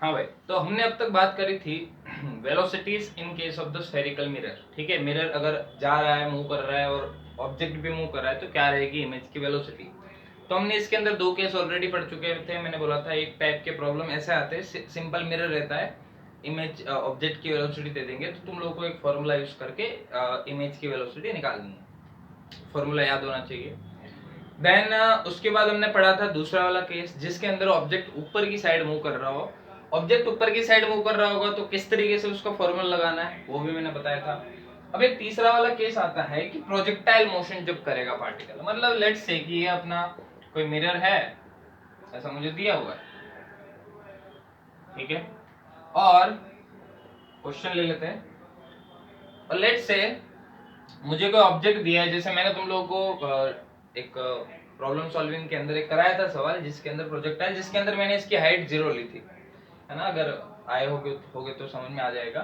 हाँ भाई, तो हमने अब तक बात करी थी velocities in case of the spherical mirror. ठीक है, मिरर अगर जा रहा है, मूव कर रहा है और ऑब्जेक्ट भी मूव कर रहा है तो क्या रहेगी इमेज की वेलोसिटी। तो हमने इसके अंदर दो केस ऑलरेडी पढ़ चुके थे। मैंने बोला था एक टाइप के प्रॉब्लम ऐसे आते हैं, सिंपल मिरर रहता है, इमेज ऑब्जेक्ट की वेलोसिटी दे देंगे तो तुम लोगों को एक फॉर्मूला यूज करके इमेज की वेलोसिटी निकालनी है। फॉर्मूला याद होना चाहिए। देन उसके बाद हमने पढ़ा था दूसरा वाला केस जिसके अंदर ऑब्जेक्ट ऊपर की साइड मूव कर रहा हो। ऑब्जेक्ट ऊपर की साइड मूव कर रहा होगा तो किस तरीके से उसका फॉर्मूला लगाना है वो भी मैंने बताया था। अब एक तीसरा वाला केस आता है कि प्रोजेक्टाइल मोशन जब करेगा पार्टिकल, मतलब लेट्स से कि ये अपना कोई मिरर है, ऐसा मुझे दिया हुआ है, ठीक है, और क्वेश्चन ले लेते हैं। और लेट्स से मुझे कोई ऑब्जेक्ट दिया है, जैसे मैंने तुम लोगों को एक प्रॉब्लम सॉल्विंग के अंदर एक कराया था सवाल जिसके अंदर प्रोजेक्टाइल, जिसके अंदर मैंने इसकी हाइट 0 ली थी, है ना। अगर आए होगे तो समझ में आ जाएगा।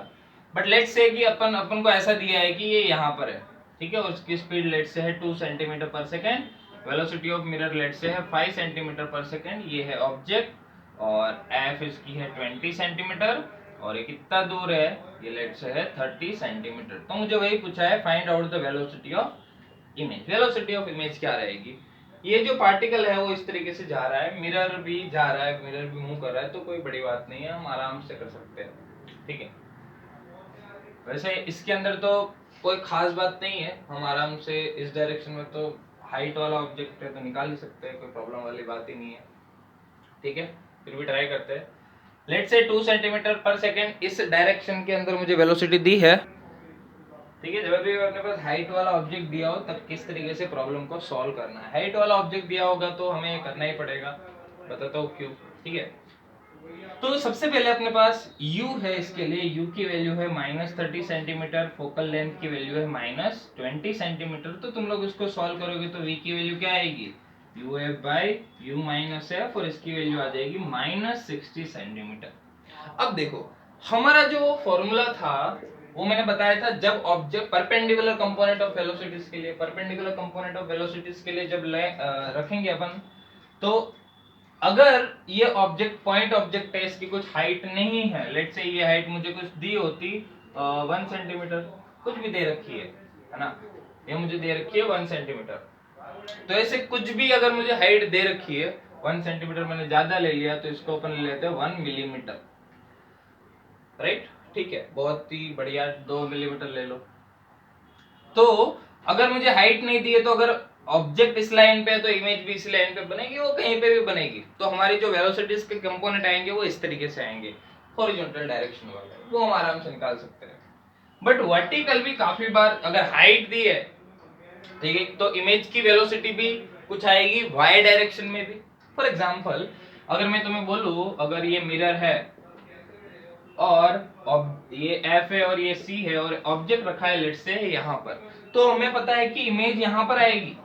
बट लेट्स से कि अपन को ऐसा दिया है कि ये यहाँ पर है, ठीक है, और उसकी स्पीड लेट्स से है 2 centimetre per second, velocity of mirror let's say है 5 सेंटीमीटर पर सेकेंड, ये है ऑब्जेक्ट और एफ इसकी है 20 सेंटीमीटर और ये कितना दूर है, ये लेट्स से है 30 सेंटीमीटर। तो मुझे वही पूछा है find out the velocity of image. Velocity of image क्या रहेगी। ये जो पार्टिकल है वो इस तरीके से जा रहा है, मिरर भी जा रहा है, मिरर भी मूव कर रहा है, तो कोई बड़ी बात नहीं है, हम आराम से कर सकते हैं, ठीक है। वैसे इसके अंदर तो कोई खास बात नहीं है, हम आराम से इस डायरेक्शन में तो हाइट वाला ऑब्जेक्ट है तो निकाल ही सकते हैं, कोई प्रॉब्लम वाली बात ही नहीं है, ठीक है। फिर भी ट्राई करते हैं। Let's say 2 centimetre per second इस डायरेक्शन के अंदर मुझे वेलोसिटी दी है, ठीक है। जब भी अपने पास हाइट वाला ऑब्जेक्ट दिया हो तब किस तरीके से प्रॉब्लम को सॉल्व करना है। हाइट वाला ऑब्जेक्ट दिया होगा तो हमें करना ही पड़ेगा, बताता हूँ क्यों, ठीक है। तो सबसे पहले अपने पास u है, इसके लिए u की वैल्यू है -30 सेंटीमीटर, फोकल लेंथ की वैल्यू है -20 सेंटीमीटर। तो तुम लोग इसको सॉल्व करोगे तो v की वैल्यू क्या आएगी, uf by u minus F, और इसकी वैल्यू आ जाएगी -60 सेंटीमीटर। अब देखो हमारा जो फॉर्मूला था वो मैंने बताया था, जब object perpendicular component of velocities के लिए, परपेंडिकुलर कंपोनेंट ऑफ वेलोसिटीज के लिए जब रखेंगे अपन, तो अगर ये ऑब्जेक्ट पॉइंट ऑब्जेक्ट है, इसकी कुछ हाइट नहीं है, लेट से ये हाइट मुझे कुछ दी होती 1 सेंटीमीटर, कुछ भी दे रखी है ना, ये मुझे दे रखी है 1 सेंटीमीटर। तो ऐसे कुछ भी अगर मुझे हाइट दे रखी है 1 सेंटीमीटर, मैंने ज्यादा ले लिया तो इसको अपन ले लेते हैं 1 मिलीमीटर, राइट, ठीक है, बहुत ही बढ़िया, 2 मिलीमीटर ले लो। तो अगर मुझे हाइट नहीं दी है तो अगर ऑब्जेक्ट इस लाइन पे है तो इमेज भी इस लाइन पे बनेगी, वो कहीं पे भी बनेगी, तो हमारी जो वेलोसिटीज के कंपोनेंट आएंगे वो इस तरीके से आएंगे, हॉरिजॉन्टल डायरेक्शन वाले, वो हम आराम से निकाल सकते हैं। बट वर्टिकल भी काफी बार अगर हाइट दी है, ठीक है, तो इमेज की वेलोसिटी भी कुछ आएगी वाई डायरेक्शन में भी। फॉर एग्जाम्पल अगर मैं तुम्हें बोलूं, अगर ये मिरर है और ये एफ है और ये सी है और ऑब्जेक्ट रखा है लेट्स से यहाँ पर, तो हमें पता है कि इमेज यहाँ पर आएगी।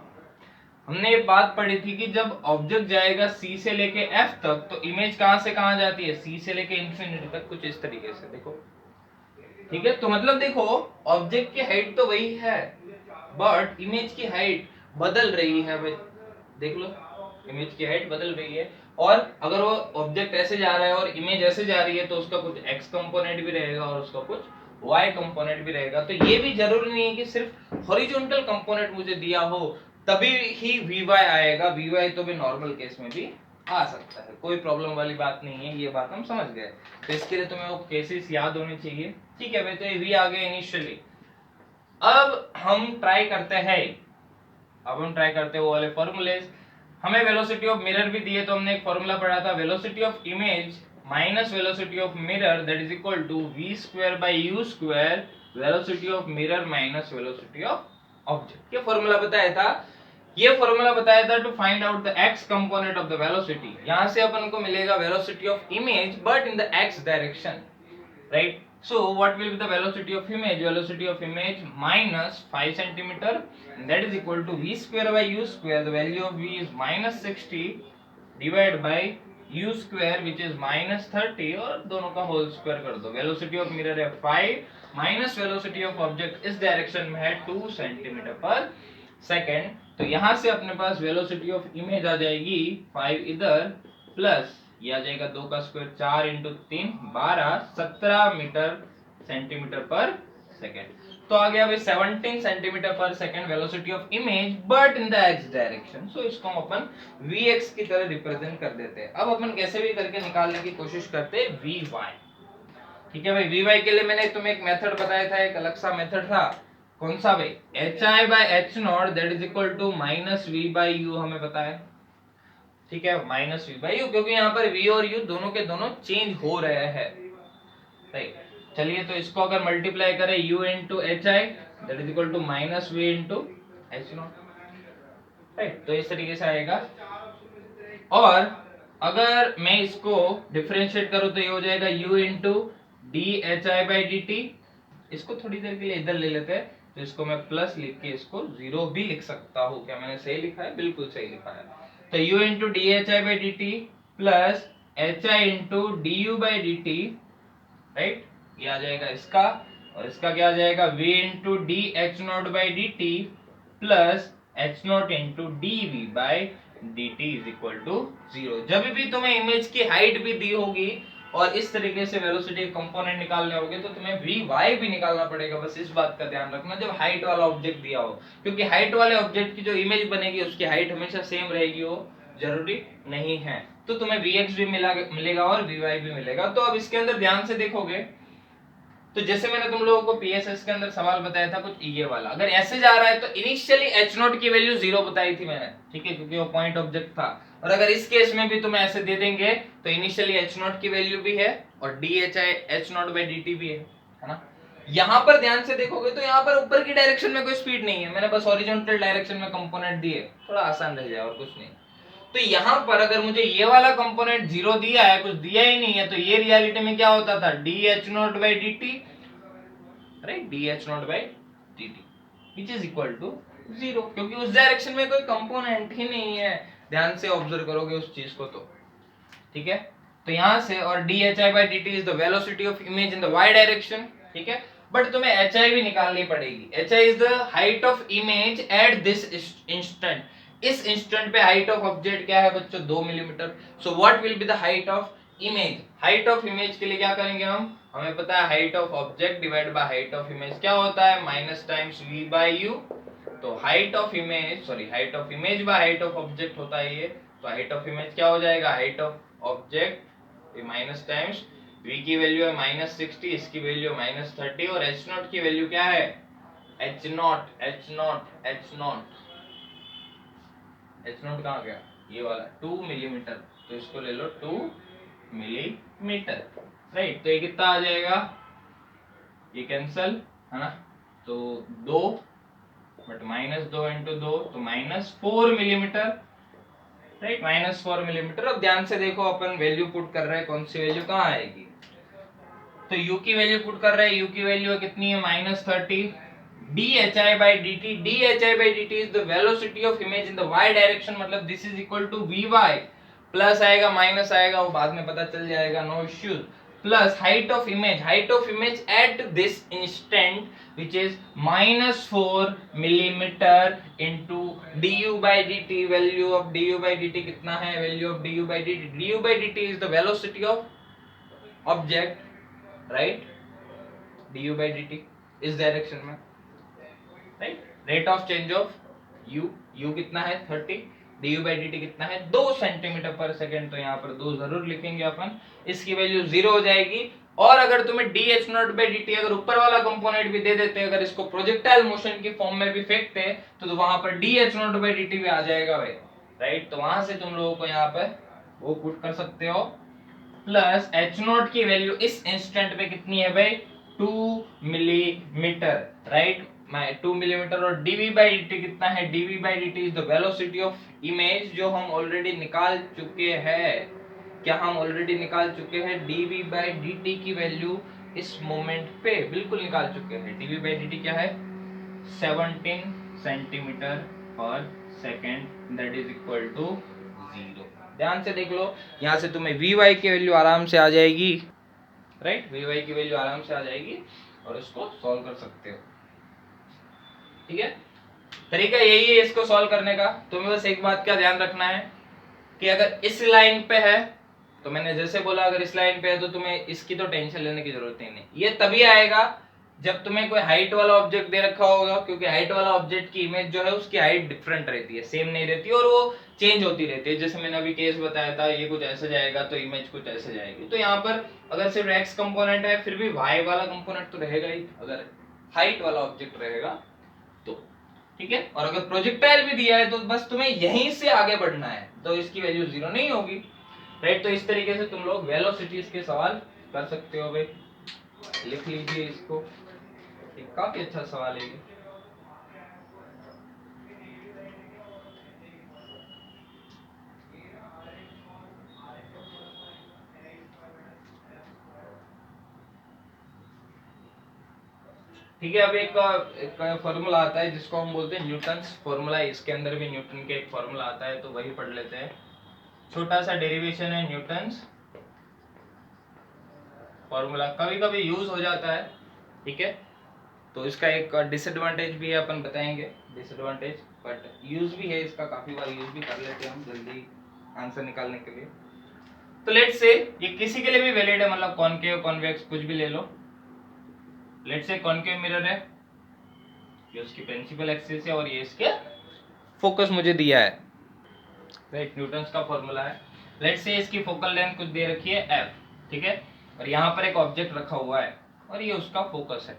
हमने ये बात पढ़ी थी कि जब ऑब्जेक्ट जाएगा सी से लेके एफ तक तो इमेज कहां से कहां जाती है, सी से लेके इंफिनिटी तक, कुछ इस तरीके से, देखो, ठीक है। तो मतलब देखो ऑब्जेक्ट की हाइट तो वही है बट इमेज की हाइट बदल रही है भाई, देख लो, इमेज की हाइट बदल रही है। और अगर वो ऑब्जेक्ट ऐसे जा रहा है और इमेज ऐसे जा रही है तो उसका कुछ एक्स कंपोनेंट भी रहेगा और उसका कुछ वाई कंपोनेंट भी रहेगा। तो ये भी जरूरी नहीं है कि सिर्फ हॉरिजॉन्टल कंपोनेंट मुझे दिया हो तभी ही वी वाई आएगा, वी वाई तो भी नॉर्मल केस में भी आ सकता है, कोई प्रॉब्लम वाली बात नहीं है, ये बात हम समझ गए। तो इसके लिए तुम्हें वो केसेस याद होने चाहिए, ठीक है भाई। तो ये वी आ गए इनिशियली। अब हम ट्राई करते हैं, अब हम ट्राई करते हैं वो वाले फॉर्मूलेज। हमें वेलोसिटी ऑफ मिरर भी दिए तो हमने एक फॉर्मूला पढ़ा था, velocity of image minus velocity of mirror that is equal to v square by u square, velocity of mirror minus velocity of object. ये फॉर्मूला बताया था, ये फॉर्मूला बताया था to find out the x component of the velocity. यहां से अपन को मिलेगा velocity of image but in the x direction, right? So what will be the velocity of image? Velocity of image minus 5 centimeter, and that is equal to v square by u square. The value of v is -60 divided by u square which is -30, और दोनों का whole square कर दो। Velocity of mirror है 5 minus velocity of object इस direction में है 2 centimetre per second. तो यहां से अपने पास वेलोसिटी ऑफ इमेज आ जाएगी 5 इधर प्लस ये आ जाएगा 2 का square 4 into 3 12 17 metre centimetre per second. तो आ गया भाई 17 centimetre per second velocity of image but in the x direction. So इसको हम अपन vx की तरह रिप्रेजेंट कर देते हैं। अब अपन कैसे भी करके निकालने की कोशिश करते हैं vy। ठीक है भाई, vy के लिए मैंने तुम्हें एक मेथड बताया था, एक अलग सा मेथड था। कौन सा भाई? hi by h nought that is equal to minus v by u हमें पता है। ठीक है, माइनस v by u, क्योंकि यहाँ पर v और u दोनों के दोनों चेंज हो रहे हैं। राइट, चलिए तो इसको अगर मल्टीप्लाई करें u into h i that is equal to minus v into h nought. Right, तो इस तरीके से आएगा। और अगर मैं इसको डिफरेंशिएट करूं तो ये हो जाएगा u into d h i by d T. इसको थोड़ी देर के लिए इधर ले लेते हैं, तो इसको मैं प्लस लिख के इसको जीरो भी लिख सकता हूं। क्या मैंने सही लिखा है? बिल्कुल सही लिखा है। तो u into d h i by d t plus H I into D you by d t. Right, ये आ जाएगा इसका, और इसका क्या आ जाएगा? v into d h nought by d t plus h nought into d v by d t is equal to zero. जब भी तुम्हें इमेज की हाइट भी दी होगी और इस तरीके से वेलोसिटी कंपोनेंट निकालने होंगे तो तुम्हें वी वाई भी निकालना पड़ेगा। बस इस बात का ध्यान रखना जब हाइट वाला ऑब्जेक्ट दिया हो, क्योंकि हाइट वाले ऑब्जेक्ट की जो इमेज बनेगी उसकी हाइट हमेशा सेम रहेगी, वो जरूरी नहीं है। तो तुम्हें vx भी मिलेगा और vy भी मिलेगा। तो अब इसके अंदर ध्यान से देखोगे तो जैसे मैंने तुम लोगों को पीएसएस के अंदर सवाल बताया था कुछ ये वाला, अगर ऐसे जा रहा है तो इनिशियली एच नॉट की वैल्यू जीरो बताई थी मैंने, ठीक है, क्योंकि वो पॉइंट ऑब्जेक्ट था। और अगर इस केस में भी तुम्हें ऐसे दे देंगे तो इनिशियली एच नॉट की वैल्यू भी है और d h I H nought by d T भी है ना। यहाँ पर ध्यान से देखोगे तो यहाँ पर ऊपर की डायरेक्शन में कोई स्पीड नहीं है, मैंने बस हॉरिजॉन्टल डायरेक्शन में कंपोनेंट दिए, थोड़ा आसान रह जाए और कुछ नहीं। तो यहाँ पर अगर मुझे ये वाला कंपोनेंट जीरो दिया है, कुछ दिया ही नहीं है, तो ये रियलिटी में क्या होता था? D h nought by d t, right, d h nought by d t which is equal to zero, क्योंकि उस डायरेक्शन में कोई कंपोनेंट ही नहीं है। ध्यान से ऑब्जर्व करोगे उस चीज को तो ठीक है। तो यहां से, और d h i by d t is the velocity of image in the y direction. ठीक है, बट तुम्हें एच आई भी निकालनी पड़ेगी। H i is the height of image at this instant. इस इंस्टेंट पे हाइट ऑफ ऑब्जेक्ट क्या है बच्चों? 2 millimetre. So what will be the height of image? Height of image के लिए क्या करेंगे हम? हमें पता है height of object divide by height of image क्या होता है? Minus times v by u। तो height of image, sorry, height of image by height of object होता है ये। तो हाइट ऑफ इमेज क्या हो जाएगा? Height of object minus times v की वैल्यू है माइनस 60, इसकी वैल्यू माइनस 30, और h नॉट की वैल्यू क्या है? h not, h not, h not, h not कहाँ गया? ये वाला 2 मिलीमीटर, तो इसको ले लो 2 मिलीमीटर। राइट, तो ये कितना आ जाएगा? ये कैंसल है ना, तो 2 बट माइनस 2 इंटू 2 तो minus 4 millimetre. Right, minus 4 millimetre. अब ध्यान से देखो, अपन वैल्यू पुट कर रहे हैं, कौन सी वैल्यू कहाँ आएगी? तो u की वैल्यू पुट कर रहे हैं, u की वैल्यू कितनी है? Minus 30। dhi by dt, dhi by dt is the velocity of image in the y direction, मतलब this is equal to vy। Plus आएगा माइनस आएगा वो बाद में पता चल जाएगा, no issues. Plus height of image at this instant which is minus 4 millimeter into du by dt। value of du by dt कितना है? value of du by dt, du by dt is the velocity of object, right? du by dt इस direction में, right. Rate of change of u कितना है? 30। du by dt कितना है? 2 centimetre per second. तो यहाँ पर 2 जरूर लिखेंगे अपन, इसकी वैल्यू 0 हो जाएगी। और अगर तुम्हें dh नॉट बाई dt अगर ऊपर वाला कंपोनेंट भी दे देते, अगर इसको प्रोजेक्टाइल मोशन की फॉर्म में भी फेंकते तो वहां पर dh नॉट बाई dt भी आ जाएगा भाई, राइट। तो वहां से तुम लोगों को यहाँ पर वो पुट कर सकते हो। प्लस h नॉट की वैल्यू इस इंस्टेंट पे कितनी है भाई? 2 मिलीमीटर, राइट, 2 मिलीमीटर। और dv by dt कितना है? dv by dt is the velocity of image, जो हम ऑलरेडी निकाल चुके हैं। क्या हम ऑलरेडी निकाल चुके हैं? dv by dt की वैल्यू इस मोमेंट पे बिल्कुल निकाल चुके हैं। dv by dt क्या है? 17 centimetre per second, that is equal to 0। ध्यान से देख लो, यहाँ से तुम्हें vy की वैल्यू आराम से आ जाएगी, राइट, vy की वैल्यू आराम से आ जाएगी और इसको सॉल्व कर सकते हो। ठीक है, तरीका यही है इसको सॉल्व करने का। तुम्हें बस एक बात का ध्यान रखना है कि अगर इस लाइन पे है, तो मैंने जैसे बोला अगर इस लाइन पे है तो तुम्हें इसकी तो टेंशन लेने की जरूरत ही नहीं। ये तभी आएगा जब तुम्हें कोई हाइट वाला ऑब्जेक्ट दे रखा होगा, क्योंकि हाइट वाला ऑब्जेक्ट की इमेज जो है उसकी हाइट डिफरेंट रहती है, सेम नहीं रहती और वो चेंज होती रहती है। जैसे मैंने अभी केस बताया था, ये कुछ ऐसे जाएगा तो इमेज कुछ ऐसे जाएगी। तो यहाँ पर अगर सिर्फ एक्स कंपोनेंट है फिर भी वाई वाला कंपोनेंट तो रहेगा ही, अगर हाइट वाला ऑब्जेक्ट रहेगा तो, ठीक है। और अगर प्रोजेक्टाइल भी दिया है तो बस तुम्हें यहीं से आगे बढ़ना है, तो इसकी वैल्यू 0 नहीं होगी, राइट। तो इस तरीके से तुम लोग वेलोसिटीज के सवाल कर सकते हो भाई, लिख लीजिए इसको, एक काफी अच्छा सवाल है ये। ठीक है, अब एक फॉर्मूला आता है जिसको हम बोलते हैं न्यूटन्स फॉर्मूला। इसके अंदर भी न्यूटन के एक फॉर्मूला आता है, तो वही पढ़ लेते हैं। छोटा सा डेरिवेशन है न्यूटन्स फॉर्मूला, कभी कभी यूज हो जाता है, ठीक है। तो इसका एक डिसएडवांटेज भी है, अपन बताएंगे डिसएडवांटेज, बट यूज भी है इसका, काफी बार यूज भी कर लेते हैं हम जल्दी आंसर निकालने के लिए। तो लेट्स से ये किसी के लिए भी वैलिड है, मतलब कॉनकेव कॉन्वेक्स कुछ भी ले लो। लेट्स से कॉनकेव मिरर है, ये उसकी प्रिंसिपल एक्सिस है और ये इसके फोकस मुझे दिया है, राइट। न्यूटन्स का फॉर्मूला है। लेट्स से इसकी फोकल लेंथ कुछ दे रखी है f, ठीक है, और यहाँ पर एक ऑब्जेक्ट रखा हुआ है और ये उसका फोकस है।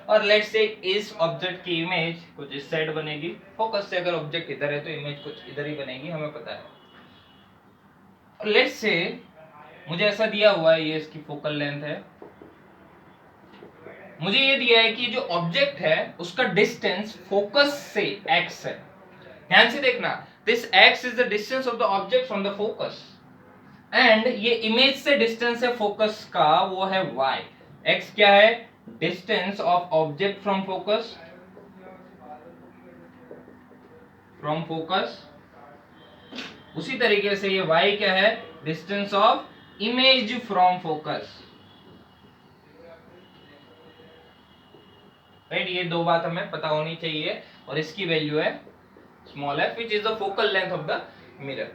और लेट्स से इस ऑब्जेक्ट की इमेज कुछ इस साइड बनेगी, फोकस से अगर ऑब्जेक्ट इधर है तो इमेज कुछ इधर ही बनेगी, हमें पता है। और लेट्स से मुझे ऐसा दिया हुआ है, ये इसकी फोकल लेंथ है, मुझे ये दिया है कि जो ऑब्जेक्ट है उसका डिस्टेंस फोकस से x है। ध्यान से देखना, this x is the distance of the object from the focus, and ये इमेज से डिस्टेंस है फोकस का, वो है y। x क्या है? Distance of object from focus, from focus. उसी तरीके से ये y क्या है? Distance of image from focus, right. ये दो बात हमें पता होनी चाहिए, और इसकी वैल्यू है small f, which is the focal length of the mirror.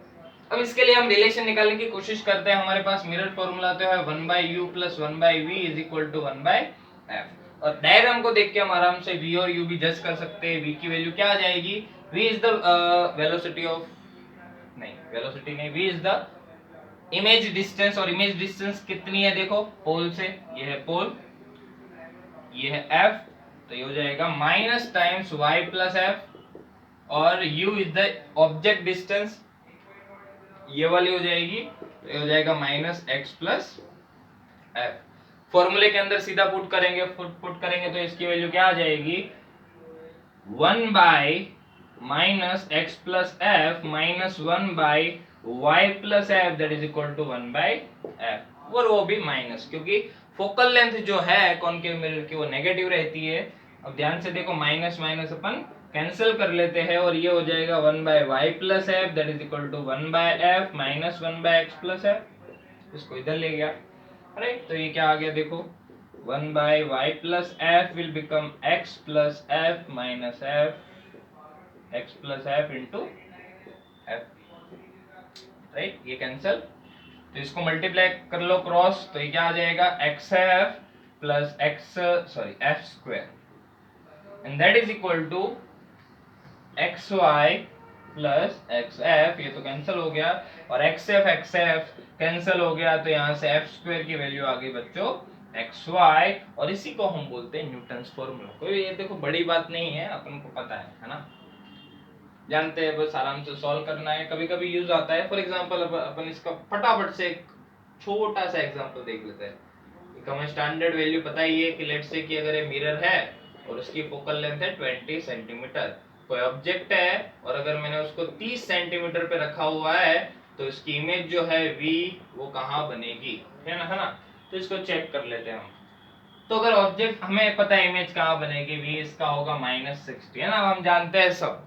अब इसके लिए हम रिलेशन निकालने की कोशिश करते हैं। हमारे पास मिरर फॉर्मूला तो है 1/u + 1/v = 1/f, और डायग्राम को देख के हम आराम से v और u भी जज कर सकते हैं। v की वैल्यू क्या आ जाएगी? v is the velocity of, नहीं वेलोसिटी नहीं, v is the image distance, और इमेज डिस्टेंस कितनी है देखो, पोल से, ये है पोल, ये है f, तो ये हो जाएगा माइनस टाइम्स y + f, और u is the object distance, ये वाली हो जाएगी, तो ये हो जाएगा -x + f। फॉर्मूले के अंदर सीधा पुट करेंगे, पुट करेंगे तो इसकी वैल्यू क्या आ जाएगी? 1/- x + f - 1/y + f, that is equal to 1/f, और वो भी माइनस, क्योंकि फोकल लेंथ जो है कॉनकेव मिरर की वो नेगेटिव रहती है। अब ध्यान से देखो, माइनस माइनस अपन कैंसिल कर लेते हैं, और ये हो जाएगा 1/y + f, that is equal to 1/f - 1/x + f। इसको इधर ले गया, राइट। तो ये क्या आ गया देखो, 1/y + f will become x + f - f, x + f into f, right. ये कैंसिल, तो इसको मल्टीप्लाई कर लो क्रॉस, तो ये क्या आ जाएगा? xf + f², and that is equal to xy + xf, ये तो कैंसिल हो गया, और xf कैंसिल हो गया, तो यहाँ से f² की वैल्यू आ गई बच्चों xy, और इसी को हम बोलते हैं न्यूटन्स फॉर्मूला। कोई ये देखो बड़ी बात नहीं है, अपन को पता है ना, जानते हैं, बस आराम से सॉल्व करना है। कभी कभी यूज आता है। फॉर एग्जांपल अपन इसका फटाफट से एक छोटा सा एग्जांपल देख लेते हैं। एक हमें स्टैंडर्ड वैल्यू पता ही है कि लेट्स से कि अगर ये मिरर है और उसकी फोकल लेंथ है 20 सेंटीमीटर, कोई ऑब्जेक्ट है और अगर मैंने उसको 30 सेंटीमीटर पे रखा हुआ है, तो इसकी इमेज जो है v वो कहाँ बनेगी, है ना, तो इसको चेक कर लेते हैं हम। तो अगर ऑब्जेक्ट, हमें पता है इमेज कहाँ बनेगी, v इसका होगा -60, है ना, हम जानते हैं सब,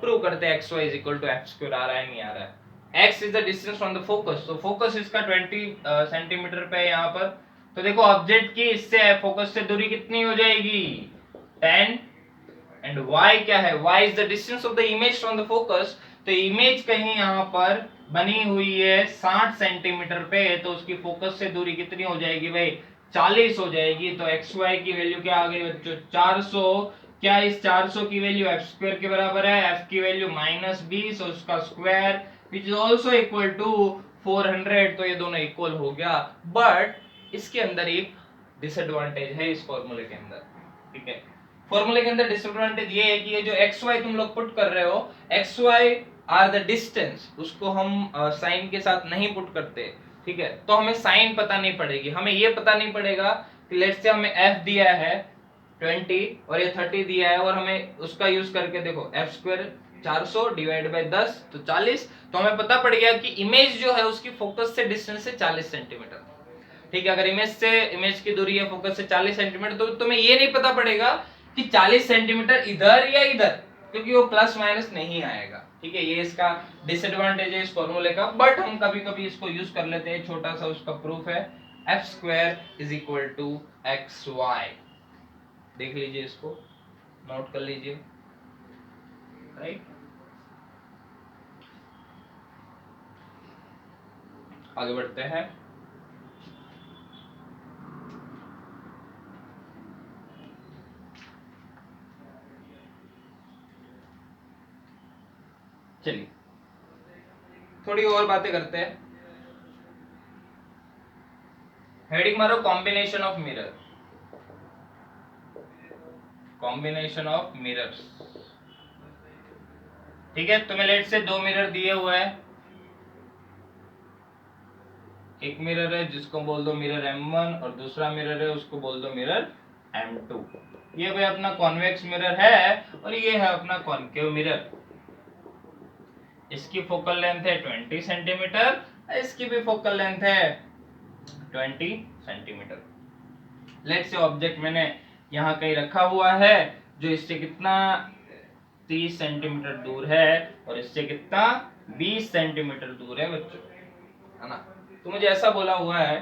प्रूव करते हैं xy = f² आ रहा है नहीं आ रहा है। x is the distance from the focus, तो फोकस इसका 20 सेंटीमीटर पे है यहाँ पर। तो देखो ऑब्जेक्ट की इससे फोकस से दूरी कितनी हो जाएगी? 10, एंड y क्या है? y is the distance of the image from the focus, तो इमेज कहीं यहाँ पर बनी हुई है 60 सेंटीमीटर पे, तो उसकी फोकस से दूरी कितनी हो जाएगी भाई, 40 हो जाएगी। तो एक्स वाई की वैल्यू क्या आ गई बच्चों, 400। क्या इस 400 की वैल्यू एफ स्क्वायर के बराबर है, एफ की वैल्यू -20 और उसका square which is also equal to 400। तो ये दोनों इक्वल हो गया, बट इसके अंदर एक डिसएडवांटेज है इस फॉर्मूले के अंदर, ठीक है। फॉर्मूले के अंदर डिसएडवांटेज ये है कि ये जो एक्स वाई तुम लोग पुट कर रहे हो, x y are the distance, उसको हम साइन के साथ नहीं पुट करते, ठीक है। तो हमें साइन पता नहीं पड़ेगी, हमें ये पता नहीं पड़ेगा कि लेट्स से हमें f दिया है 20 और ये 30 दिया है, और हमें उसका यूज करके देखो एफ स्क्वायर 400 डिवाइड बाय 10 तो 40। तो हमें पता पड़ गया कि इमेज जो है उसकी फोकस से डिस्टेंस है 40 सेंटीमीटर, ठीक है। अगर इमेज की दूरी है फोकस से 40 सेंटीमीटर, तो तुम्हें ये नहीं पता पड़ेगा कि 40 सेंटीमीटर इधर या इधर, क्योंकि वो प्लस माइनस नहीं आएगा, ठीक है। ये इसका डिसएडवांटेज है इस फॉर्मूले का, बट हम कभी कभी इसको यूज कर लेते हैं। छोटा सा उसका प्रूफ है, F square is equal to x y. देख लीजिए, इसको नोट कर लीजिए, राइट। आगे बढ़ते हैं। चलिए थोड़ी और बातें करते हैं। हेडिंग मारो combination of mirror, combination of mirrors, ठीक है। तुम्हें लेट से दो मिरर दिए हुए हैं, एक मिरर है जिसको बोल दो मिरर M1 और दूसरा मिरर है उसको बोल दो मिरर M2। ये भाई अपना कॉन्वेक्स मिरर है और ये है अपना कॉन्केव मिरर। इसकी फोकल लेंथ है 20 सेंटीमीटर, इसकी भी फोकल लेंथ है 20 सेंटीमीटर। लेट से ऑब्जेक्ट मैंने यहाँ कहीं रखा हुआ है जो इससे कितना 30 सेंटीमीटर दूर है और इससे कितना 20 सेंटीमीटर दूर है बच्चों, है ना। तो मुझे ऐसा बोला हुआ है,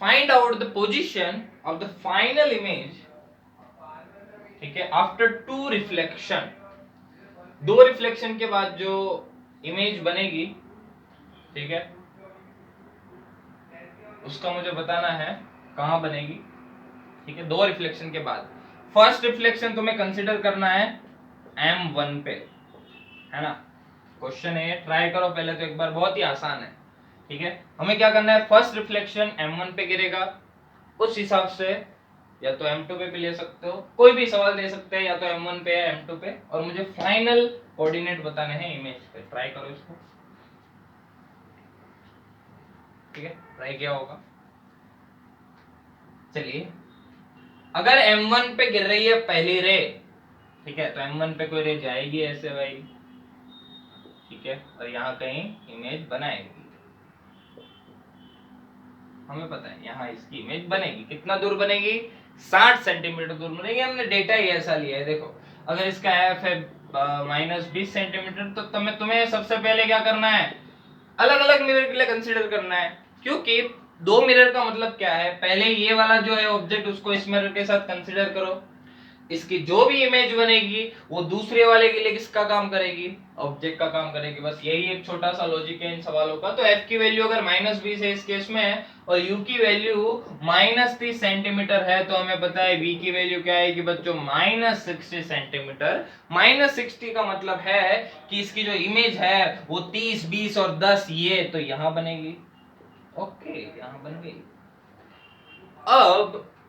find out the position of the final image, ठीक है, आफ्टर 2 रिफ्लेक्शन। 2 रिफ्लेक्शन के बाद जो इमेज बनेगी, ठीक है, उसका मुझे बताना है कहां बनेगी, ठीक है। 2 रिफ्लेक्शन के बाद फर्स्ट रिफ्लेक्शन तुम्हें कंसीडर करना है M1 पे, है ना। क्वेश्चन है, ट्राई करो पहले तो एक बार, बहुत ही आसान है, ठीक है। हमें क्या करना है, फर्स्ट रिफ्लेक्शन M1 पे गिरेगा, उस हिसाब से या तो M2 पे भी ले सकते हो, कोई भी सवाल दे सकते हैं, या तो M1 पे या M2 पे, और मुझे फाइनल कोऑर्डिनेट बताने हैं इमेज पे। ट्राई करो इसको, ठीक है, ट्राई किया होगा। चलिए, अगर M1 पे गिर रही है पहली रे, ठीक है, तो M1 पे कोई रे जाएगी ऐसे भाई, ठीक है, और यहाँ कहीं इमेज बनाएगी, हमें पता है यहाँ इसकी इमेज बनेगी। कितना दूर बनेगी, 60 सेंटीमीटर दूर बनेगी। हमने डेटा ही ऐसा लिया है, देखो अगर इसका एफ है -20 सेंटीमीटर, तो तुम्हें सबसे पहले क्या करना है, अलग अलग मिरर के लिए कंसीडर करना है, क्योंकि 2 मिरर का मतलब क्या है, पहले ये वाला जो है ऑब्जेक्ट उसको इस मिरर के साथ कंसीडर करो, इसकी जो भी इमेज बनेगी वो दूसरे वाले के लिए किसका काम करेगी, ऑब्जेक्ट का काम करेगी। बस यही एक छोटा सा लॉजिक है इन सवालों का। तो f की वैल्यू अगर -20 है इस केस में और u की वैल्यू -30 सेंटीमीटर है, तो हमें पता है v की वैल्यू क्या आएगी बच्चों, -60 सेंटीमीटर। -60 का मतलब है कि इसकी जो इमेज है वो 30, 20 और 10 ये तो यहां बनेगी, ओके, यहां बन गई।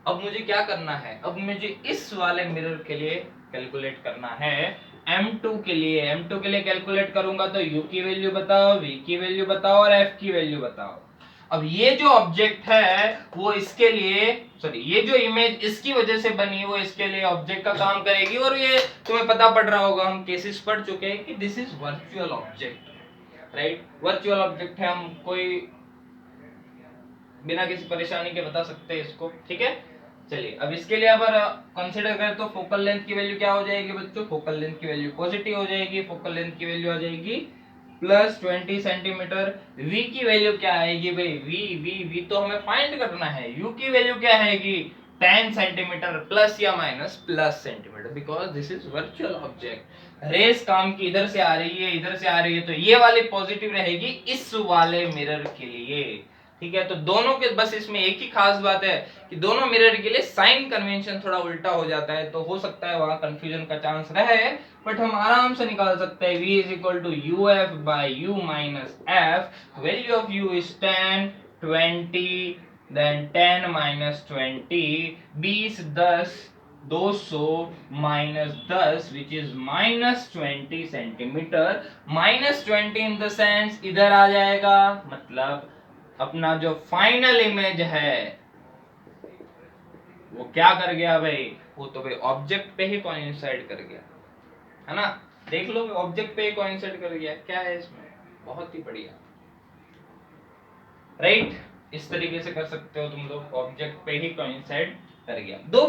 अब मुझे क्या करना है, अब मुझे इस वाले मिरर के लिए कैलकुलेट करना है M2 के लिए। M2 के लिए कैलकुलेट करूंगा तो U की वैल्यू बताओ, V की वैल्यू बताओ और F की वैल्यू बताओ। अब ये जो ऑब्जेक्ट है वो इसके लिए, सॉरी, ये जो इमेज इसकी वजह से बनी वो इसके लिए ऑब्जेक्ट का काम करेगी, और ये तुम्हें पता पड़ रहा होगा, हम केसेस पढ़ चुके हैं कि this is virtual object, right. Virtual object है, हम कोई बिना किसी परेशानी के बता सकते हैं इसको, ठीक है। चलिए, अब इसके लिए अगर कंसीडर करें तो फोकल लेंथ की वैल्यू क्या हो जाएगी बच्चों, फोकल लेंथ की वैल्यू पॉजिटिव हो जाएगी, फोकल लेंथ की वैल्यू आ जाएगी +20 सेंटीमीटर। v की वैल्यू क्या आएगी भाई, v तो हमें फाइंड करना है। u की वैल्यू क्या आएगी, 10 सेंटीमीटर, प्लस या minus plus centimetre, because this is virtual object. रेस काम की इधर से आ रही है, इधर से आ रही है, तो ये वाली पॉजिटिव रहेगी इस वाले मिरर के लिए। ठीक है, तो दोनों के बस इसमें एक ही खास बात है कि दोनों मिरर के लिए साइन कन्वेंशन थोड़ा उल्टा हो जाता है, तो हो सकता है वहां कंफ्यूजन का चांस रहे, बट हम आराम से निकाल सकते हैं। v is equal to u f by u minus f. Value of u is 10 20 then 10 minus 20 20 10 200 minus 10 which is minus 20 centimetre. Minus 20 in the sense इधर आ जाएगा, मतलब अपना जो फाइनल इमेज है वो क्या कर गया भाई, वो तो भाई ऑब्जेक्ट पे ही कोइंसाइड कर गया, है ना। देख लो ऑब्जेक्ट पे ही कोइंसाइड कर गया, क्या है इसमें, बहुत ही बढ़िया, राइट। इस तरीके से कर सकते हो तुम लोग, ऑब्जेक्ट पे ही कोइंसाइड कर गया। दो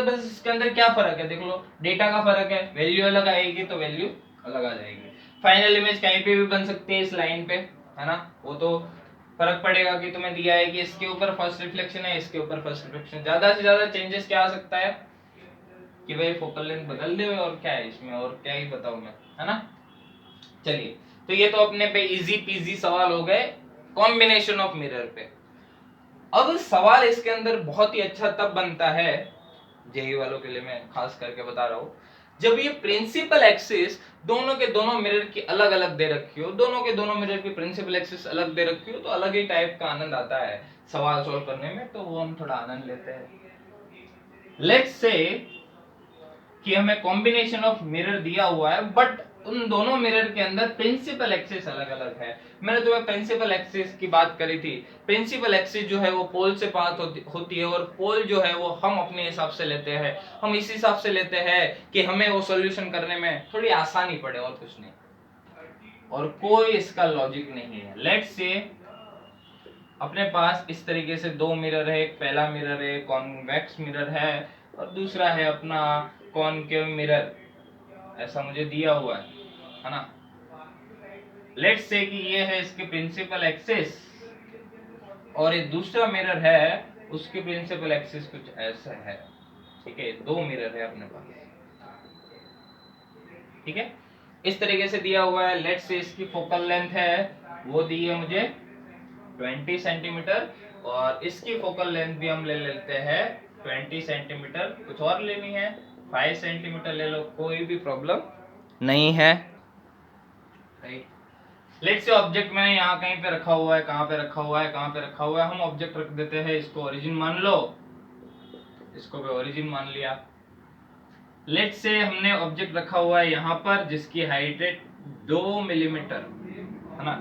बस इसके अंदर क्या फर्क है, देख लो, डेटा का फर्क है, वैल्यू अलग आएगी तो वैल्यू अलग आ जाएगी। फाइनल इमेज कहीं पे भी बन सकती है इस लाइन पे, है ना, वो तो फर्क पड़ेगा कि तुम्हें दिया है कि इसके ऊपर फर्स्ट रिफ्लेक्शन है, इसके ऊपर फर्स्ट रिफ्लेक्शन। ज्यादा से ज्यादा चेंजेस क्या आ सकता है कि भाई फोकल लेंथ बदल दे, और क्या है इसमें, और क्या ही बताऊं मैं, है ना। चलिए, तो ये तो अपने पे इजी पीजी सवाल हो गए कॉम्बिनेशन ऑफ मिरर पे। अब सवाल इसके अंदर बहुत ही अच्छा तब बनता है, जेई वालों के लिए मैं खास करके बता रहा हूं, जब ये प्रिंसिपल एक्सिस दोनों के दोनों मिरर की अलग अलग दे रखी हो, दोनों के दोनों मिरर की प्रिंसिपल एक्सिस अलग दे रखी हो, तो अलग ही टाइप का आनंद आता है सवाल सॉल्व करने में, तो वो हम थोड़ा आनंद लेते हैं। लेट्स से कि हमें कॉम्बिनेशन ऑफ मिरर दिया हुआ है, बट उन दोनों मिरर के अंदर प्रिंसिपल एक्सिस अलग अलग है। मैंने तुम्हें प्रिंसिपल एक्सिस की बात करी थी। प्रिंसिपल एक्सिस जो है वो पोल से पास होती है, और पोल जो है वो हम अपने हिसाब से लेते हैं। हम इस हिसाब से लेते हैं कि हमें वो सॉल्यूशन करने में थोड़ी आसानी पड़े, और कुछ नहीं, और कोई इसका लॉजिक नहीं है। लेट्स से अपने पास इस तरीके से दो मिरर है, एक पहला मिरर है कॉन्वेक्स मिरर है, और दूसरा है अपना कॉनकेव मिरर, ऐसा मुझे दिया हुआ है ना। लेट्स से कि ये है इसके प्रिंसिपल एक्सिस, और ये दूसरा मिरर है उसकी प्रिंसिपल एक्सिस कुछ ऐसा है। ठीक है, दो मिरर है अपने पास, ठीक है, इस तरीके से दिया हुआ है। लेट्स से इसकी फोकल लेंथ है वो दी है मुझे 20 सेंटीमीटर, और इसकी फोकल लेंथ भी हम ले लेते हैं 20 सेंटीमीटर। कुछ और लेनी है 5 सेंटीमीटर ले लो, कोई भी प्रॉब्लम नहीं है, राइट। लेट्स से ऑब्जेक्ट मैंने यहाँ कहीं पे रखा हुआ है, कहाँ पे रखा हुआ है, कहाँ पे रखा हुआ है, हम ऑब्जेक्ट रख देते हैं, इसको ओरिजिन मान लो, इसको भी ओरिजिन मान लिया। लेट्स से हमने ऑब्जेक्ट रखा हुआ है यहाँ पर जिसकी हाइट है 2 मिलीमीटर, है ना,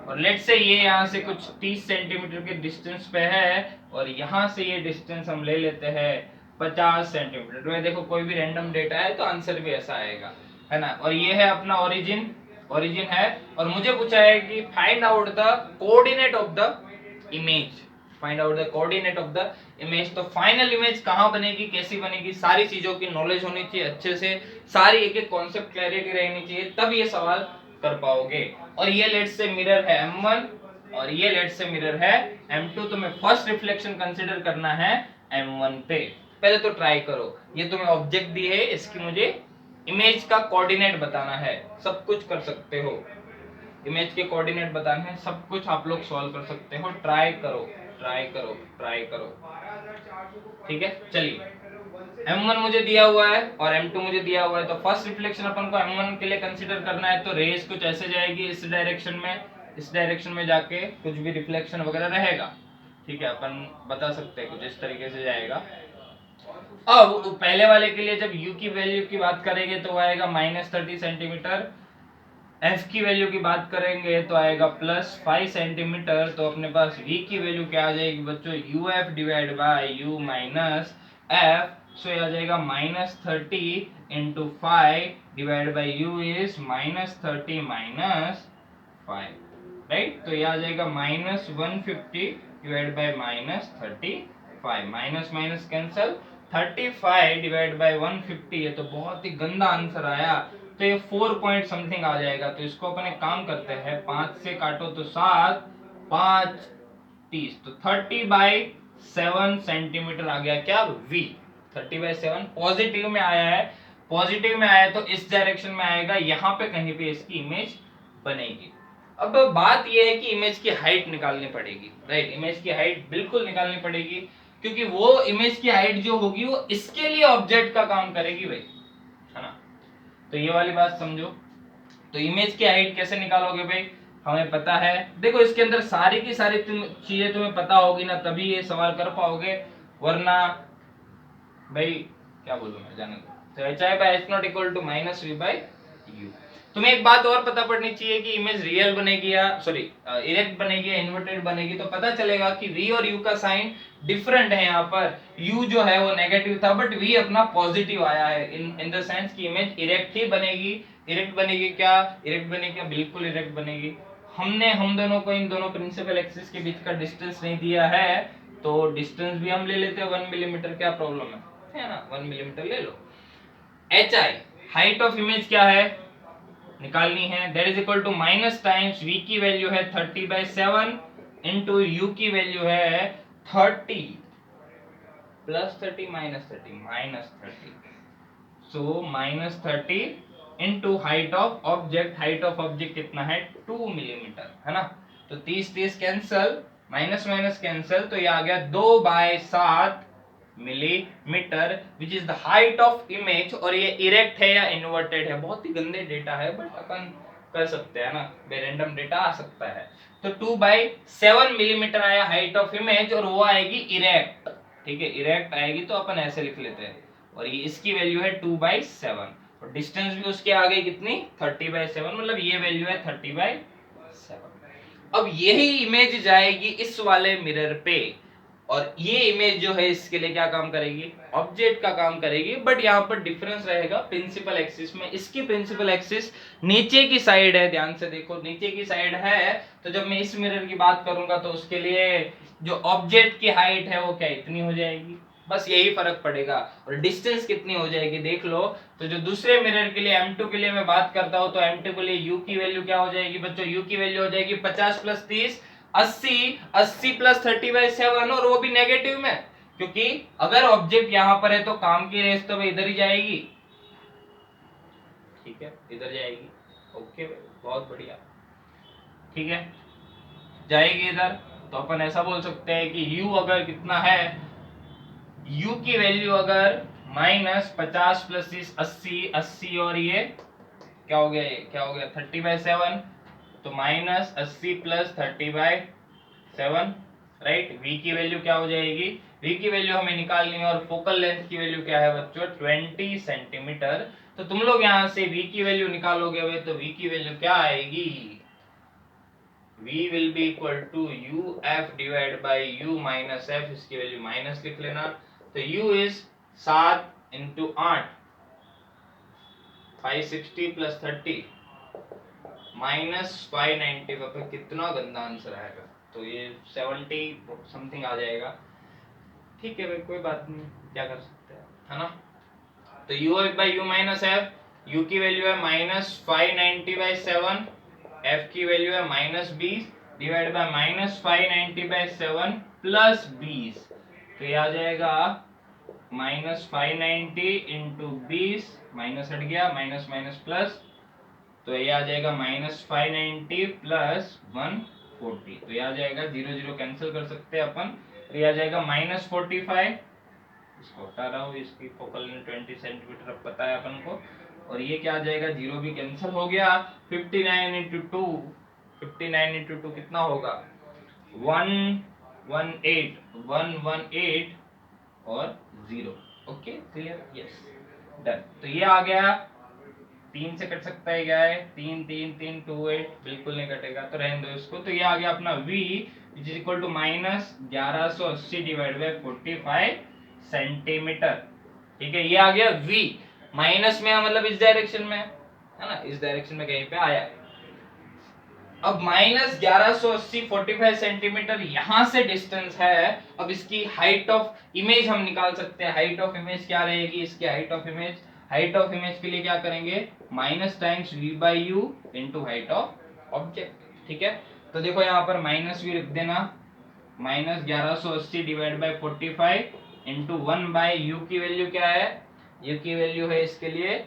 और लेट्स से ये यहाँ से कुछ 30 सेंटीमीटर के डिस्टेंस पे है, और यहाँ से ये डिस्टेंस हम ले लेते हैं 50 सेंटीमीटर। तो देखो कोई भी रैंडम डेटा है तो आंसर भी ऐसा आएगा, है ना। और ये है अपना ओरिजिन, ओरिजिन है, और मुझे पूछा है कि find out the coordinate of the image, find out the coordinate of the image. तो फाइनल इमेज कहाँ बनेगी, कैसी बनेगी, सारी चीजों की नॉलेज होनी चाहिए अच्छे से, सारी एक एक कॉन्सेप्ट क्लैरिटी रहनी चाहिए, तब ये सवाल कर पाओगे। और ये लेट्स से मिरर है M1, और ये लेट्स से मिरर है M2, तुम्हें फर्स्ट रिफ्लेक्शन कंसीडर करना है M1 पे। पहले तो ट्राई करो, ये तुम्हें ऑब्जेक्ट दी है, इसकी मुझे इमेज का कोऑर्डिनेट बताना है, सब कुछ कर सकते हो, इमेज के कोऑर्डिनेट बताने हैं, सब कुछ आप लोग सॉल्व कर सकते हो, ट्राई करो ट्राई करो ट्राई करो, ठीक है। चलिए, M1 मुझे दिया हुआ है और M2 मुझे दिया हुआ है, तो फर्स्ट रिफ्लेक्शन अपन को M1 के लिए कंसीडर करना है, तो रेज कुछ ऐसे जाएगी इस डायरेक्शन में, इस डायरेक्शन में जाके कुछ भी रिफ्लेक्शन वगैरह रहेगा, ठीक है, अपन बता सकते हैं कुछ इस तरीके से जाएगा। अब पहले वाले के लिए जब u की वैल्यू की बात करेंगे तो आएगा -30 सेंटीमीटर, f की वैल्यू की बात करेंगे तो आएगा +5 सेंटीमीटर, तो अपने पास v की वैल्यू क्या आ जाएगी बच्चों, uf divide by u minus f, सो ये आ जाएगा -30 into 5 divide by u is -30 minus 5, right. तो ये आ जाएगा -150 divide by -35, minus minus cancel, 35 divide by 150, ये तो बहुत ही गंदा आंसर आया, तो ये 4 पॉइंट समथिंग आ जाएगा। तो इसको अपन एक काम करते हैं, 5 से काटो तो 7, 5 30, तो 30/7 सेंटीमीटर आ गया क्या v, 30/7 पॉजिटिव में आया है, पॉजिटिव में आया तो इस डायरेक्शन में आएगा, यहाँ पे कहीं पे इसकी इमेज बनेगी। अब बात यह है कि इमेज की हाइट निकालनी पड़ेगी, राइट। इमेज की हाइट बिल्कुल निकालनी पड़ेगी, क्योंकि वो इमेज की हाइट जो होगी वो इसके लिए ऑब्जेक्ट का काम करेगी भाई, है ना। तो ये वाली बात समझो। तो इमेज की हाइट कैसे निकालोगे भाई, हमें पता है, देखो इसके अंदर सारी की सारी चीजें तुम्हें पता होगी ना, तभी ये सवाल कर पाओगे, वरना भाई क्या बोलूं मैं, जाने दो। तो h i by h naught equal to minus v by u. तुम्हें एक बात और पता पड़नी चाहिए कि इमेज रियल बनेगी या सॉरी इरेक्ट बनेगी या इन्वर्टेड बनेगी, तो पता चलेगा कि v और u का साइन डिफरेंट है। यहाँ पर u जो है वो नेगेटिव था, बट v अपना पॉजिटिव आया है, इन द सेंस कि इमेज इरेक्ट ही बनेगी। इरेक्ट बनेगी क्या, इरेक्ट बनेगी क्या, बिल्कुल इरेक्ट बनेगी। हमने हम दोनों को इन दोनों प्रिंसिपल एक्सिस के बीच का डिस्टेंस नहीं दिया है, तो डिस्टेंस भी हम ले लेते हैं 1 मिलीमीटर, क्या प्रॉब्लम है ना, 1 मिलीमीटर ले लो। H i height of image क्या है निकालनी है, that is equal to minus times v की वैल्यू है 30/7 इंटू यू की वैल्यू है 30 plus 30 minus 30 so minus 30 into height of object. Height of object कितना है 2 मिलीमीटर, है ना। तो 30 कैंसल, माइनस माइनस कैंसल, तो ये आ गया 2/7 millimetre which is the height of image. और ये इरेक्ट है या इन्वर्टेड है, बहुत ही गंदे डेटा है, बट अपन कर सकते हैं ना, रैंडम डेटा आ सकता है। तो 2/7 मिलीमीटर आया हाइट ऑफ इमेज, और वो आएगी इरेक्ट, ठीक है, इरेक्ट आएगी, तो अपन ऐसे लिख लेते हैं। और ये इसकी वैल्यू है 2/7, और डिस्टेंस भी उसके आगे कितनी 30/7, मतलब ये वैल्यू है 30/7। अब यही इमेज जाएगी इस वाले मिरर पे, और ये इमेज जो है इसके लिए क्या काम करेगी, ऑब्जेक्ट का काम करेगी। बट यहाँ पर डिफरेंस रहेगा प्रिंसिपल एक्सिस में, इसकी प्रिंसिपल एक्सिस नीचे की साइड है, ध्यान से देखो नीचे की साइड है। तो जब मैं इस मिरर की बात करूंगा तो उसके लिए जो ऑब्जेक्ट की हाइट है वो क्या इतनी हो जाएगी, बस यही फर्क पड़ेगा। और डिस्टेंस कितनी हो जाएगी देख लो। तो जो दूसरे मिरर के लिए M2 के लिए मैं बात करता हूं, तो M2 के लिए U की वैल्यू क्या हो जाएगी बच्चों, U की वैल्यू हो जाएगी 50 प्लस 30 80, 80 प्लस 30/7, और वो भी नेगेटिव में, क्योंकि अगर ऑब्जेक्ट यहां पर है तो काम की रेस तो भाई इधर ही जाएगी, ठीक है, इधर जाएगी। ओके बहुत बढ़िया, ठीक है, जाएगी इधर। तो अपन ऐसा बोल सकते हैं कि U अगर कितना है, U की वैल्यू अगर माइनस 50 प्लस 80, 80 और ये क्या हो गया, ये क्या हो गया 30/7, तो माइनस 80 प्लस 30/7, राइट। V की वैल्यू क्या हो जाएगी, V की वैल्यू हमें निकालनी है, और फोकल लेंथ की वैल्यू क्या है बच्चों 20 सेंटीमीटर। तो तुम लोग यहां से V की वैल्यू निकालोगे वे, तो V की वैल्यू क्या आएगी, V will be equal to UF divided by U minus F, इसकी वैल्यू माइनस लिख लेना। तो U is 7 into 8 560 plus 30 minus 590, पे कितना गंदा आंसर आएगा, तो ये 70 समथिंग आ जाएगा। ठीक है भाई कोई बात नहीं, क्या कर सकते हैं, है ना। तो UF by U minus F, U की वैल्यू है माइनस 590/7, F की वैल्यू है minus 20 divide by minus 590/7 plus 20, तो ये आ जाएगा माइनस 590 इंटू 20, माइनस हट गया, माइनस माइनस प्लस, तो ये आ जाएगा माइनस 590 प्लस 140, तो ये आ जाएगा 0 0 कैंसिल कर सकते हैं अपन, तो ये आ जाएगा माइनस 45, इसको हटा रहा हूँ, इसकी फोकल लेंथ 20 सेंटीमीटर अब पता है अपन को, और ये क्या आ जाएगा 0 भी कैंसिल हो गया। 59 इंटू 2, 59 इंटू 2 कितना होगा 118, 118 और 0, ओके क्लियर, यस डन। तो ये आ गया, 3 से कट सकता है, क्या है 3 3 3 2 8, बिल्कुल नहीं कटेगा तो रहने दो इसको। तो ये आ गया अपना V which is equal to minus 1180 divide by 45 centimetre, ठीक है। ये आ गया V, माइनस में मतलब इस डायरेक्शन में है ना, इस डायरेक्शन में कहीं पे आया। अब माइनस 1180 45 सेंटीमीटर यहां से डिस्टेंस है। अब इसकी हाइट ऑफ इमेज हम निकाल सकते हैं, हाइट ऑफ इमेज क्या रहेगी, इसकी height of image, height of image के लिए क्या करेंगे minus times V by you into height of object, ठीक है। तो देखो यहाँ पर माइनस V रख देना, minus 1180 divide by 45 into 1 by you की वैल्यू क्या है यू की वैल्यू है इसके लिए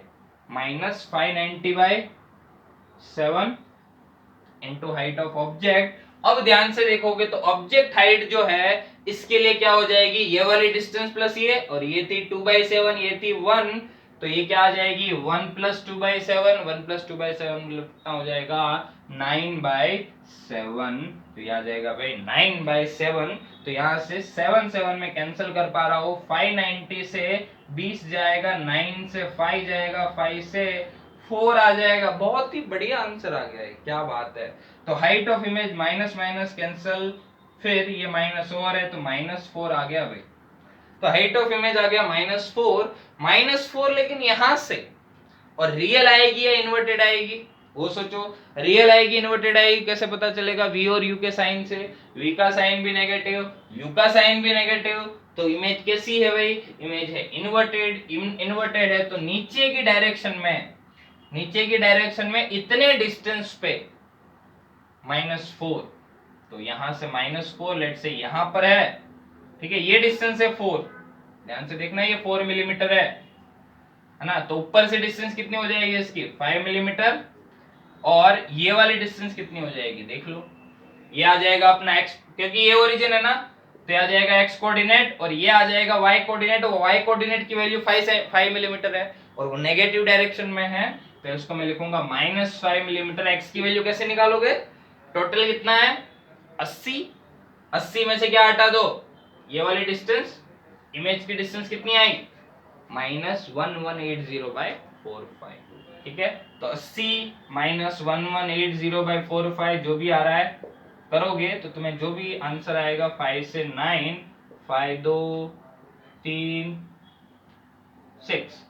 -590/7 इंटू हाइट ऑफ ऑब्जेक्ट। अब ध्यान से देखोगे तो ऑब्जेक्ट हाइट जो है इसके लिए क्या हो जाएगी, ये वाली डिस्टेंस प्लस ये, और ये थी 2/7, ये थी 1, तो ये क्या आ जाएगी 1 + 2/7, 1 + 2/7 मतलब कितना हो जाएगा 9/7, तो ये आ जाएगा भाई 9/7। तो यहाँ से 7 7 में कैंसिल कर पा रहा हूँ, 590 से 20 जाएगा, 9 से 5 जाएगा, 5 से 4 आ जाएगा। बहुत ही बढ़िया आंसर आ गया है, क्या बात है। तो height of image minus minus cancel, फिर ये माइनस और है तो -4 आ गया भाई। तो हाइट ऑफ इमेज आ गया -4, लेकिन यहां से, और रियल आएगी या इन्वर्टेड आएगी वो सोचो। रियल आएगी इन्वर्टेड आएगी कैसे पता चलेगा, v और u के साइन से। v का साइन भी नेगेटिव, u का साइन भी नेगेटिव, तो इमेज कैसी है भाई, इमेज है इन्वर्टेड। इन्वर्टेड है तो नीचे की डायरेक्शन में इतने डिस्टेंस पे -4, तो यहां से -4 लेट से यहां पर है, ठीक है, ये डिस्टेंस है 4, ध्यान से देखना ये 4 मिलीमीटर है ना। तो ऊपर से डिस्टेंस कितनी हो जाएगी इसकी 5 मिलीमीटर, और ये वाली डिस्टेंस कितनी हो जाएगी देख लो, ये आ जाएगा अपना x, क्योंकि ये ओरिजिन है ना, तो आ जाएगा x कोऑर्डिनेट, और ये आ जाएगा y कोऑर्डिनेट, और y कोऑर्डिनेट की वैल्यू 5 मिलीमीटर है, और वो नेगेटिव डायरेक्शन में है, तो इसको मैं लिखूंगा -5 मिलीमीटर। x की वैल्यू कैसे निकालोगे, टोटल कितना है 80, 80 में से क्या हटा दो, ये वाली डिस्टेंस, इमेज की डिस्टेंस कितनी आई -1180/45, ठीक है। तो 80 -1180/45 जो भी आ रहा है करोगे तो तुम्हें जो भी आंसर आएगा 5 से 9, 5 2 3 6,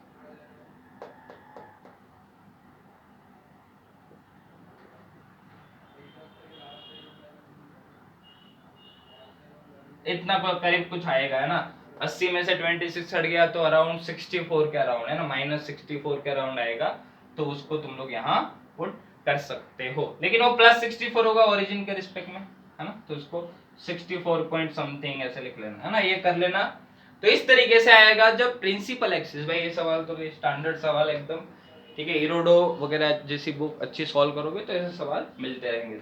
इतना करीब कुछ आएगा है ना। 80 में से 26 हट गया तो अराउंड 64 के अराउंड है ना, -64 के अराउंड आएगा, तो उसको तुम लोग यहाँ पुट कर सकते हो, लेकिन वो +64 होगा ओरिजिन के रिस्पेक्ट में है ना, तो उसको 64 पॉइंट समथिंग ऐसे लिख लेना है ना, ये कर लेना। तो इस तरीके से आएगा जब प्रिंसिपल एक्सिस, भाई ये सवाल तो स्टैंडर्ड सवाल एकदम, ठीक है, इरोडो वगैरह जैसी बुक अच्छी सॉल्व करोगे तो ऐसे सवाल मिलते रहेंगे,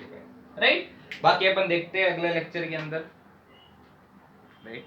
राइट। बाकी अपन देखते हैं अगले लेक्चर के अंदर, राइट।